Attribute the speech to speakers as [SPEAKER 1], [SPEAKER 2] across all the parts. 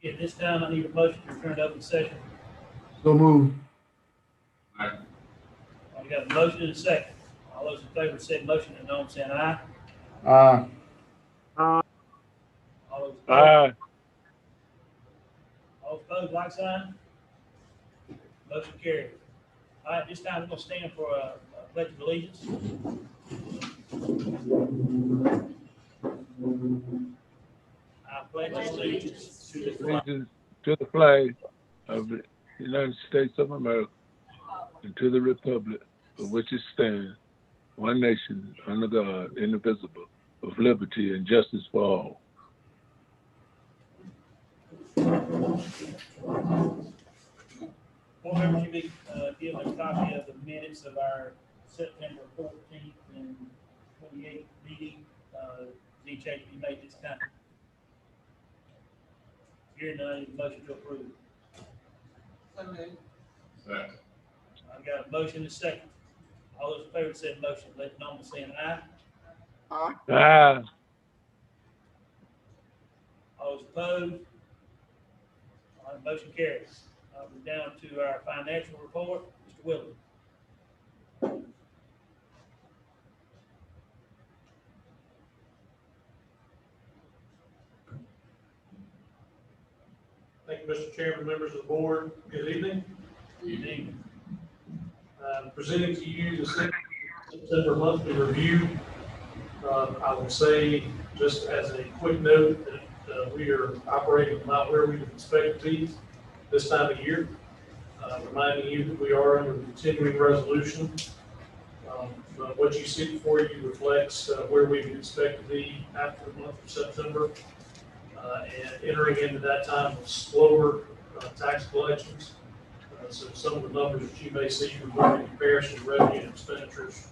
[SPEAKER 1] At this time, I need a motion to return to open session.
[SPEAKER 2] So move.
[SPEAKER 1] I got a motion and a second. All those in favor of said motion, and know saying aye.
[SPEAKER 2] Aye.
[SPEAKER 1] All those opposed,
[SPEAKER 3] Aye.
[SPEAKER 1] all opposed, like sign. Motion carried. All right, this time we're gonna stand for a pledge of allegiance. I pledge allegiance to the flag
[SPEAKER 3] Allegiance to the flag of the United States of America and to the republic for which it stands, one nation, under God, indivisible, with liberty and justice for all.
[SPEAKER 1] Board members, you be given a copy of the minutes of our September 14th and 28th meeting. Any change be made this time? Hearing none, I need a motion to approve.
[SPEAKER 4] Second.
[SPEAKER 1] I've got a motion and a second. All those in favor of said motion, let it know by saying aye.
[SPEAKER 3] Aye.
[SPEAKER 1] All those opposed? All right, motion carries. We're down to our financial report. Mr. Willis.
[SPEAKER 5] Thank you, Mr. Chairman, members of the board. Good evening.
[SPEAKER 1] Good evening.
[SPEAKER 5] Presenting to you the September monthly review. I would say, just as a quick note, that we are operating about where we would expect to be this time of year. Reminding you that we are under continuing resolution. But what you see before you reflects where we would expect to be after the month of September. And entering into that time of slower tax collections. So some of the numbers that you may see regarding comparison to revenue and expenditures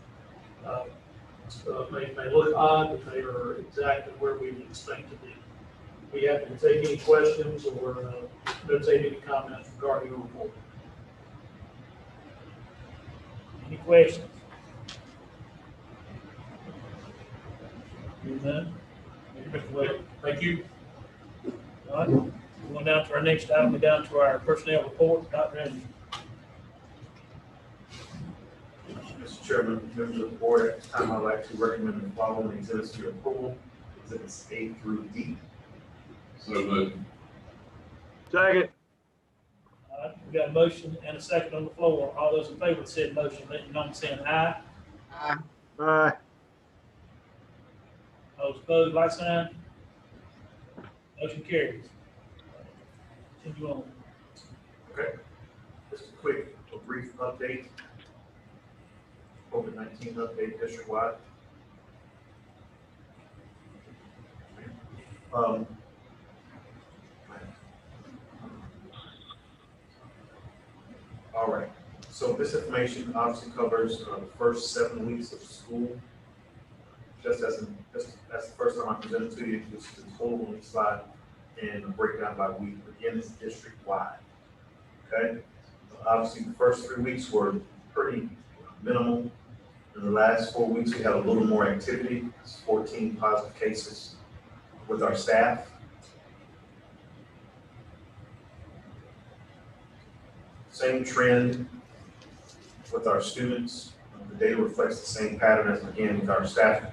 [SPEAKER 5] may look odd, but they are exactly where we would expect to be. We happy to take any questions or notate any comments regarding the report.
[SPEAKER 1] Any questions? Hearing none. Mr. Willis.
[SPEAKER 5] Thank you.
[SPEAKER 1] All right, going down to our next item, we're down to our personnel report. Dr. Andrews.
[SPEAKER 6] Mr. Chairman, members of the board, at this time, I'd like to recommend the following exhibits to your approval, exhibits A through D.
[SPEAKER 4] So moved.
[SPEAKER 3] Second.
[SPEAKER 1] All right, we got a motion and a second on the floor. All those in favor of said motion, let it know by saying aye.
[SPEAKER 3] Aye.
[SPEAKER 1] All those opposed, like sign. Motion carries. Continue on.
[SPEAKER 6] Okay. Just a brief update. COVID-19 update district-wide. All right. So this information obviously covers the first 7 weeks of school. Just as the first time I presented to you, this is the total on each slide and a breakdown by week. Again, it's district-wide. Okay. Obviously, the first 3 weeks were pretty minimal. In the last 4 weeks, we had a little more activity. It's 14 positive cases with our staff. Same trend with our students. The data reflects the same pattern as, again, with our staff.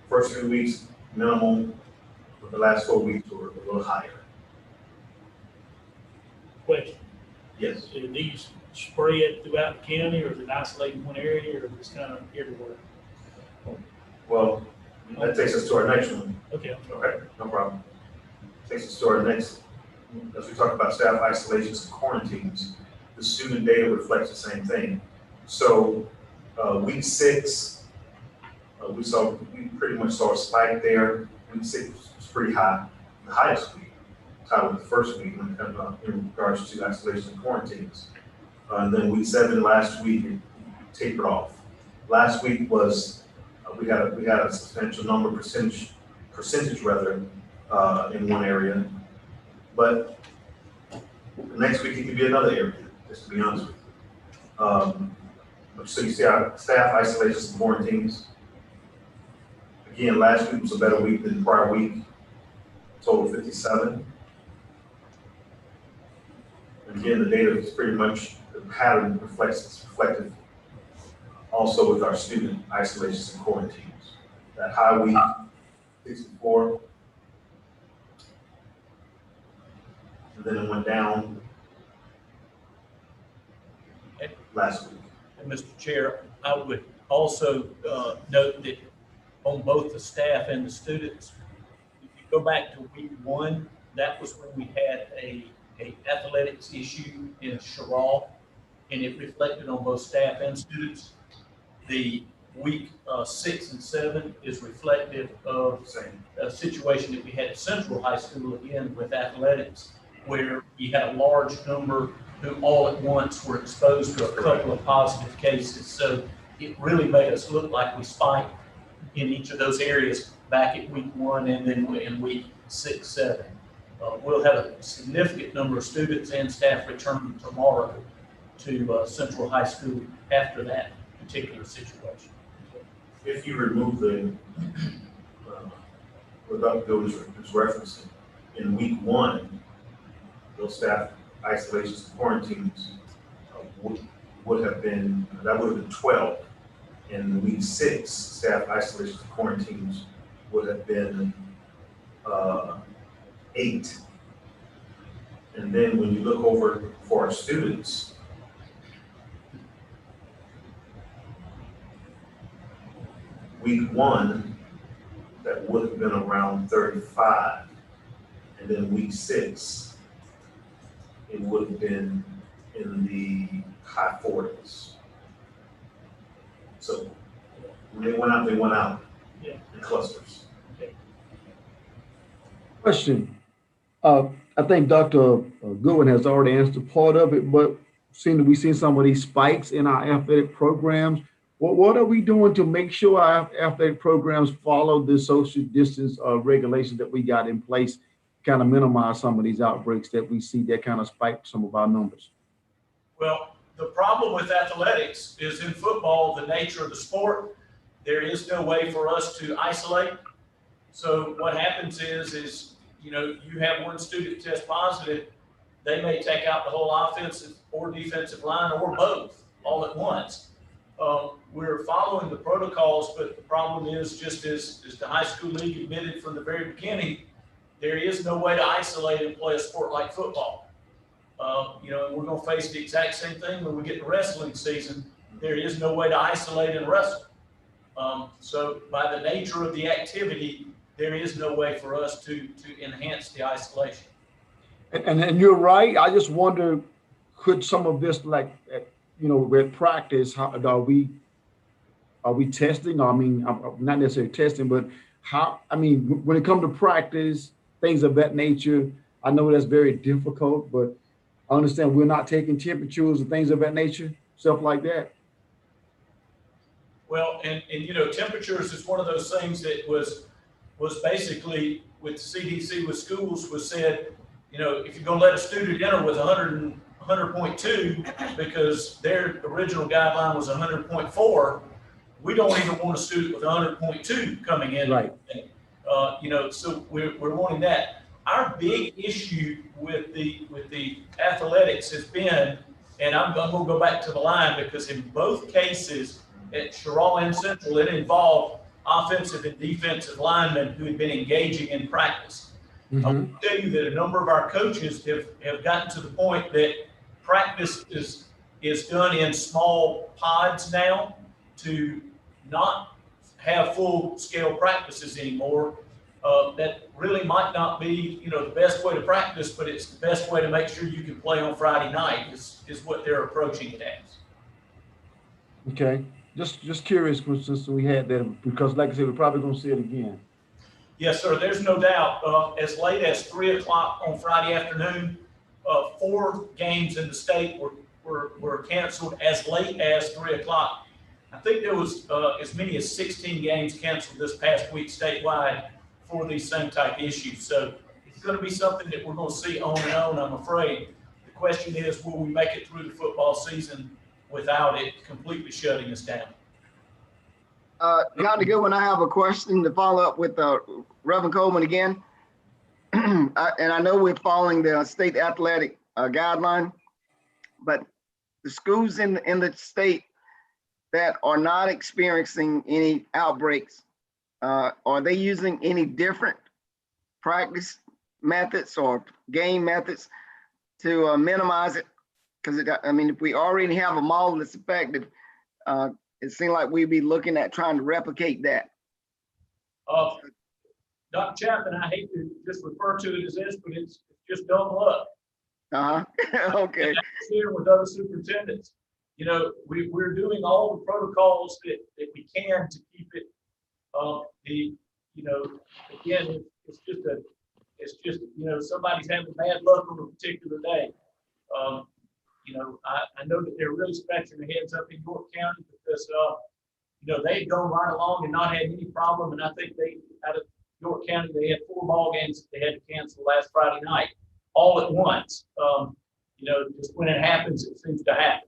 [SPEAKER 6] First 3 weeks, minimal, but the last 4 weeks were a little higher.
[SPEAKER 1] Question.
[SPEAKER 6] Yes.
[SPEAKER 1] Do these spread throughout the county, or is it isolated in one area, or is it kind of everywhere?
[SPEAKER 6] Well, that takes us to our next one.
[SPEAKER 1] Okay.
[SPEAKER 6] Okay, no problem. Takes us to our next, as we talk about staff isolations and quarantines, the student data reflects the same thing. So week 6, we pretty much saw a spike there. Week 6 was pretty high, the highest week, tied with the first week when it comes up in regards to isolation and quarantines. And then week 7 last week, it tapered off. Last week was, we had a substantial number, percentage rather, in one area. But the next week it could be another area, just to be honest with you. So you see our staff isolations and quarantines. Again, last week was a better week than the prior week. total 57. Again, the data is pretty much, the pattern it's reflected also with our student isolations and quarantines. That high week, 64, and then it went down last week.
[SPEAKER 1] And Mr. Chair, I would also note that on both the staff and the students, if you go back to week 1, that was when we had a athletics issue in Sherrall, and it reflected on both staff and students. The week 6 and 7 is reflective of a situation that we had at Central High School again with athletics, where you had a large number who all at once were exposed to a couple of positive cases. So it really made us look like we spiked in each of those areas back at week 1 and then in week 6, 7. We'll have a significant number of students and staff returning tomorrow to Central High School after that particular situation.
[SPEAKER 6] If you remove the, what Dr. Bill was referencing, in week 1, those staff isolations and quarantines would have been 12. In week 6, staff isolations and quarantines would have been 8. And then when you look over for our students, week 1, that would have been around 35. And then week 6, it would have been in the high 40s. So when they went out in clusters.
[SPEAKER 2] Question. I think Dr. Goodwin has already answered part of it, but we seen some of these spikes in our athletic programs. What are we doing to make sure our athletic programs follow the social distance regulations that we got in place, kind of minimize some of these outbreaks that we see that kind of spike some of our numbers?
[SPEAKER 1] Well, the problem with athletics is in football, the nature of the sport, there is no way for us to isolate. So what happens is you have one student test positive, they may take out the whole offensive or defensive line or both all at once. We're following the protocols, but the problem is, just as the high school league admitted from the very beginning, there is no way to isolate and play a sport like football. And we're going to face the exact same thing when we get to wrestling season. There is no way to isolate and wrestle. So by the nature of the activity, there is no way for us to enhance the isolation.
[SPEAKER 2] And you're right. I just wonder, could some of this, with practice, how are we testing? I mean, not necessarily testing, but when it comes to practice, things of that nature, I know that's very difficult, but I understand we're not taking temperatures and things of that nature, stuff like that.
[SPEAKER 1] Well, and temperatures is one of those things that was basically with the CDC with schools was said, if you're going to let a student enter with 100.2 because their original guideline was 100.4, we don't even want a student with 100.2 coming in.
[SPEAKER 2] Right.
[SPEAKER 1] So we're wanting that. Our big issue with the athletics has been, and I'm going to go back to the line because in both cases at Sherrall and Central, it involved offensive and defensive linemen who had been engaging in practice.
[SPEAKER 2] Mm-hmm.
[SPEAKER 1] I will tell you that a number of our coaches have gotten to the point that practice is done in small pods now to not have full scale practices anymore. That really might not be, the best way to practice, but it's the best way to make sure you can play on Friday night is what they're approaching it as.
[SPEAKER 2] Okay. Just curious, since we had that, because like I said, we're probably going to see it again.
[SPEAKER 1] Yes, sir. There's no doubt. As late as 3 o'clock on Friday afternoon, 4 games in the state were canceled as late as 3 o'clock. I think there was as many as 16 games canceled this past week statewide for these same type issues. So it's going to be something that we're going to see on and on, I'm afraid. The question is, will we make it through the football season without it completely shutting us down?
[SPEAKER 7] Dr. Goodwin, I have a question to follow up with Reverend Coleman again. and I know we're following the state athletic guideline, but the schools in the state that are not experiencing any outbreaks, are they using any different practice methods or game methods to minimize it? Because I mean, if we already have a model that's effective, it seems like we'd be looking at trying to replicate that.
[SPEAKER 1] Dr. Chapman, I hate to just refer to it as this, but it's just dumb luck.
[SPEAKER 7] Okay.
[SPEAKER 1] Here with other superintendents, you know, we're doing all the protocols that we can to keep it. You know, again, it's just you know, somebody's having bad luck on a particular day. You know, I know that they're really scratching their heads up in York County because you know, they've gone right along and not had any problem, and I think out of York County they had 4 ball games that they had to cancel last Friday night, all at once. You know, just when it happens, it seems to happen.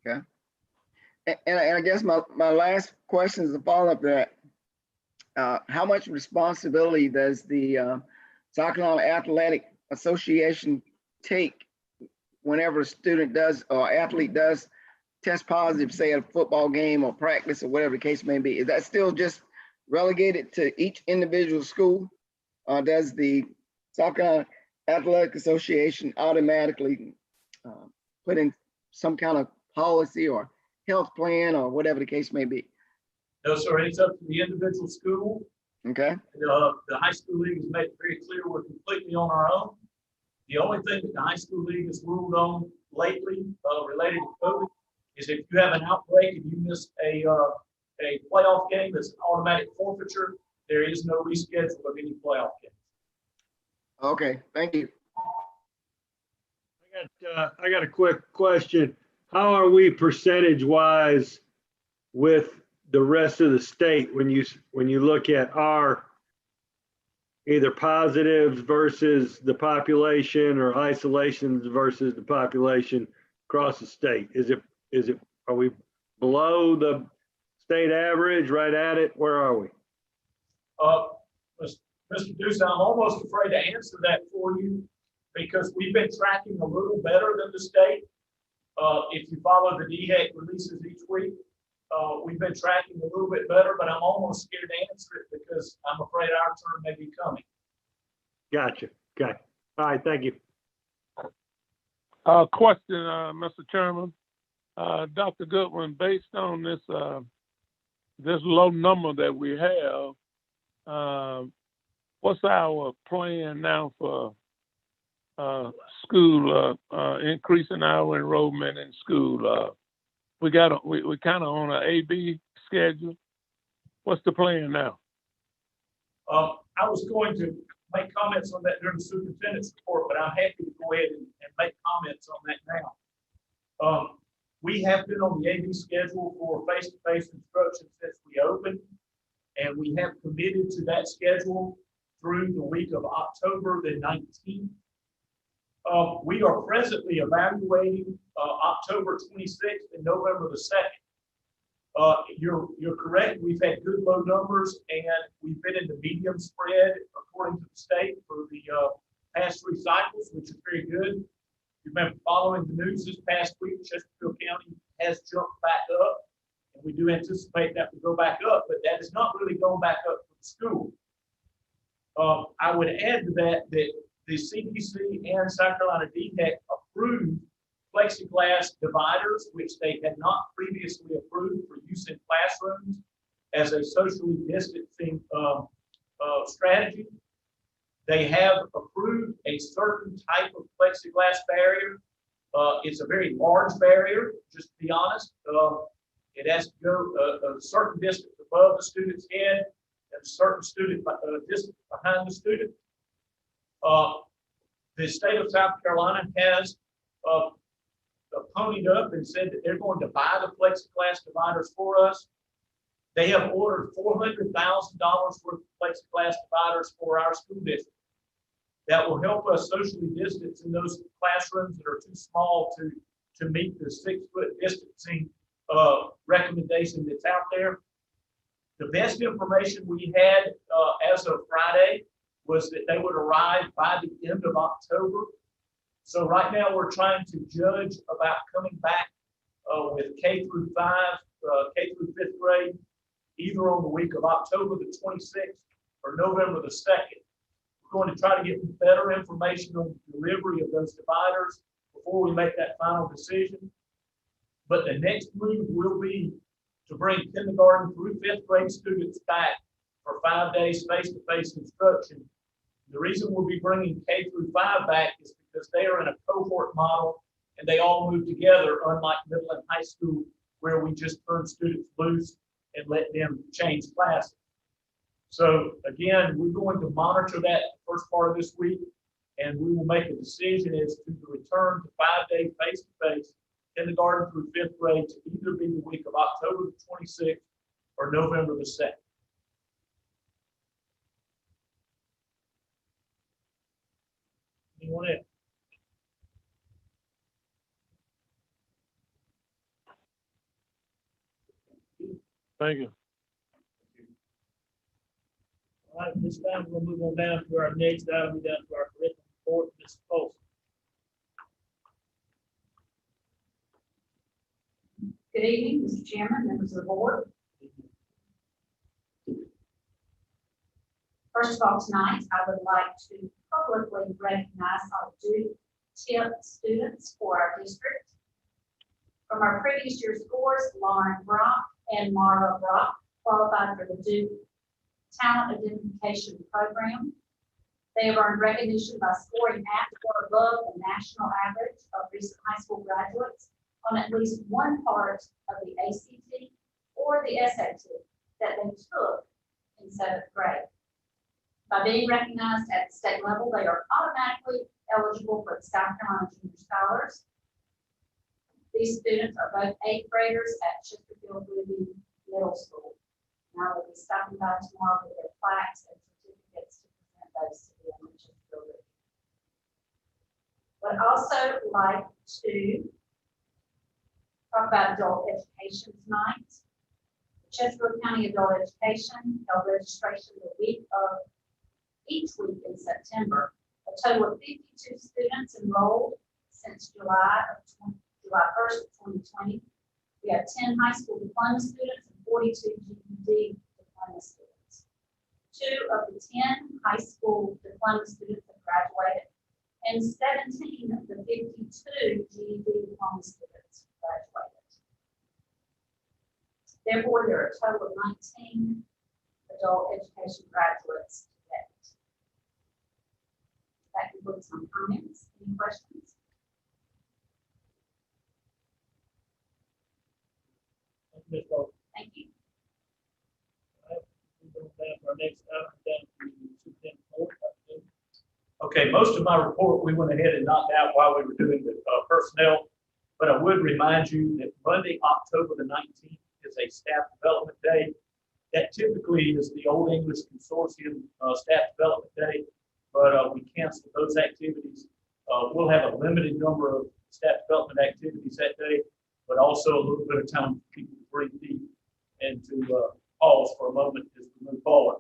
[SPEAKER 7] Okay. And I guess my last question is a follow-up to that. How much responsibility does the South Carolina Athletic Association take whenever a student does or athlete does test positive, say at a football game or practice or whatever the case may be? Is that still just relegated to each individual school? Or does the South Carolina Athletic Association automatically put in some kind of policy or health plan or whatever the case may be?
[SPEAKER 1] No, sir, it's up to the individual school.
[SPEAKER 7] Okay.
[SPEAKER 1] The high school league has made it very clear we're completely on our own. The only thing that the high school league has ruled on lately related to COVID is if you have an outbreak and you miss a playoff game, that's an automatic forfeiture. There is no reschedule of any playoff games.
[SPEAKER 7] Okay, thank you.
[SPEAKER 8] I got a quick question. How are we percentage wise with the rest of the state when you look at our either positives versus the population or isolations versus the population across the state? Are we below the state average, right at it? Where are we?
[SPEAKER 1] Mr. Deuce, I'm almost afraid to answer that for you because we've been tracking a little better than the state. If you follow the DHEC releases each week, we've been tracking a little bit better, but I'm almost scared to answer it because I'm afraid our turn may be coming.
[SPEAKER 8] Gotcha. Okay. All right. Thank you.
[SPEAKER 3] Question, Mr. Chairman. Dr. Goodwin, based on this low number that we have, what's our plan now for school, increasing our enrollment in school? We kind of on an A-B schedule. What's the plan now?
[SPEAKER 1] I was going to make comments on that during the superintendent's report, but I'm happy to go ahead and make comments on that now. We have been on the A-B schedule for face-to-face instruction since we opened, and we have committed to that schedule through the week of October the 19th. We are presently evaluating October 26th and November the 2nd. You're correct. We've had good low numbers, and we've been in the medium spread according to the state for the past 3 cycles, which is very good. You've been following the news this past week. Chesterfield County has jumped back up, and we do anticipate that will go back up, but that is not really going back up for the school. I would add to that the CDC and South Carolina DHEC approved plexiglass dividers, which they had not previously approved for use in classrooms as a socially distancing strategy. They have approved a certain type of plexiglass barrier. It's a very large barrier, just to be honest. It has to go a certain distance above the student's head and a certain distance behind the student. The state of South Carolina has ponied up and said that they're going to buy the plexiglass dividers for us. They have ordered $400,000 worth of plexiglass dividers for our school district. That will help us socially distance in those classrooms that are too small to meet the 6-foot distancing recommendation that's out there. The best information we had as of Friday was that they would arrive by the end of October. So right now we're trying to judge about coming back with K through 5, K through 5th grade, either on the week of October the 26th or November the 2nd. We're going to try to get better information on the delivery of those dividers before we make that final decision. But the next move will be to bring kindergarten through 5th grade students back for 5 days face-to-face instruction. The reason we'll be bringing K through 5 back is because they are in a cohort model and they all move together, unlike middle and high school, where we just turn students loose and let them change classes. So again, we're going to monitor that the first part of this week, and we will make a decision as to the return to 5-day face-to-face kindergarten through 5th grade to either be the week of October the 26th or November the 2nd. Anyone else?
[SPEAKER 3] Thank you.
[SPEAKER 1] All right, this time we'll move on down to our next item, down to our curriculum report, Ms. Folsom.
[SPEAKER 9] Good evening, Mr. Chairman, members of the board. First of all, tonight, I would like to publicly recognize our due tip students for our district. From our previous year scores, Lauren Brock and Mara Brock qualified for the Duke Talent Identification Program. They have earned recognition by scoring at or above the national average of recent high school graduates on at least one part of the ACT or the SAT that they took in 7th grade. By being recognized at the state level, they are automatically eligible for the South Carolina Junior Scholars. These students are both 8th graders at Chesterfield Middle School. Now they'll be stopping by tomorrow with their plaques and certificates to present those to the Chesterfield. Would also like to talk about adult education tonight. Chesterfield County Adult Education held registration the week of each week in September. A total of 52 students enrolled since July 1st, 2020. We have 10 high school diploma students and 42 GED diploma students. 2 of the 10 high school diploma students have graduated, and 17 of the 52 GED diploma students graduated. Therefore, there are a total of 19 adult education graduates to date. That concludes some comments. Any questions?
[SPEAKER 1] Ms. Folsom.
[SPEAKER 9] Thank you.
[SPEAKER 1] All right, we'll go down to our next item, down to superintendent report. Okay, most of my report we went ahead and knocked out while we were doing the personnel, but I would remind you that Monday, October the 19th is a staff development day. That typically is the Old English Consortium staff development day, but we canceled those activities. We'll have a limited number of staff development activities that day, but also a little bit of time for people to breathe deep and to pause for a moment as we move forward.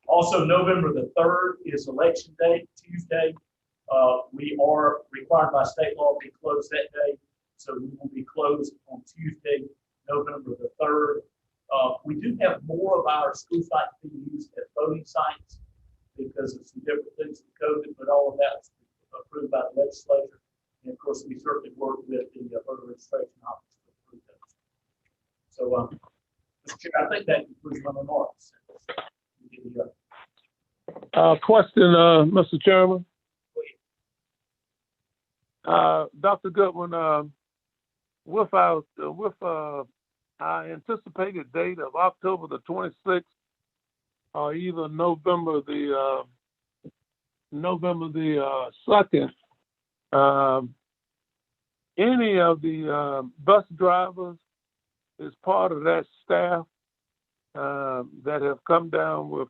[SPEAKER 1] Also, November the 3rd is election day, Tuesday. We are required by state law to be closed that day, so we will be closed on Tuesday, November the 3rd. We do have more of our school sites being used as voting sites because of some different things with COVID, but all of that was approved by the legislature. And of course, we certainly work with the voter registration office to approve those. So, Mr. Chair, I think that concludes my remarks.
[SPEAKER 3] Question, Mr. Chairman. Dr. Goodwin, with our anticipated date of October the 26th or either November the 2nd, any of the bus drivers is part of that staff that have come down with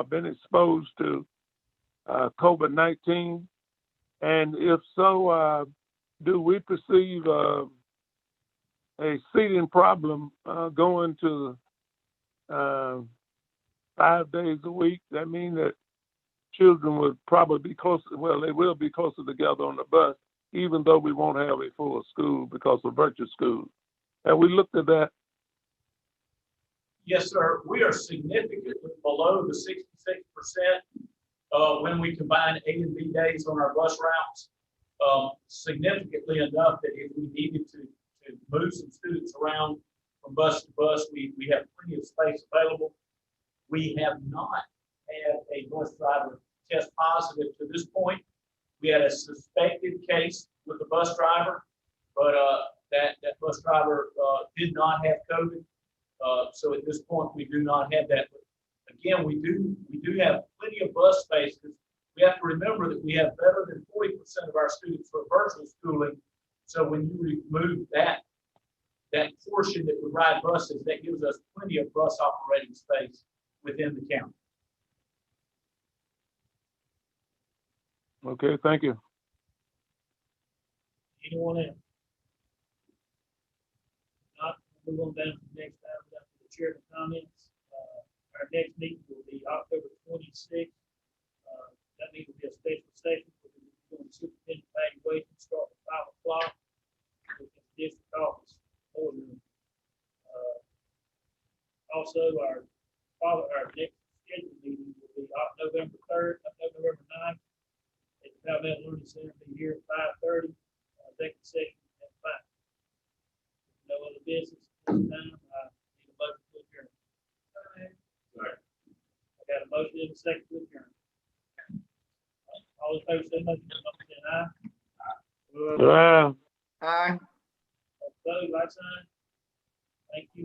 [SPEAKER 3] been exposed to COVID-19, and if so, do we perceive a seating problem going to 5 days a week? That means that children would probably be closer, well, they will be closer together on the bus, even though we won't have a full school because of virtual school. Have we looked at that?
[SPEAKER 1] Yes, sir. We are significantly below the 66% when we combine A and B days on our bus routes. Significantly enough that if we needed to move some students around from bus to bus, we have plenty of space available. We have not had a bus driver test positive to this point. We had a suspected case with the bus driver, but that bus driver did not have COVID. So at this point, we do not have that. But again, we do have plenty of bus spaces. We have to remember that we have better than 40% of our students for virtual schooling. So when you remove that portion that would ride buses, that gives us plenty of bus operating space within the county.
[SPEAKER 3] Okay, thank you.
[SPEAKER 5] Anyone else? Not, move on down to the next item, down to the chairman comments. Our next meeting will be October 26th. That meeting will be a special session. We'll be doing superintendent evaluation, start at 5 o'clock. With the district office boardroom. Also, our next scheduled meeting will be November 3rd, November 9th. At the Palmetto Learning Center, be here at 5:30. Executive session at 5. No other business at this time. I need a motion to adjourn. I got a motion and a second to adjourn. All in favor, say motion. Aye.
[SPEAKER 3] Wow.
[SPEAKER 7] Aye.
[SPEAKER 5] Opposed, like sign. Thank you.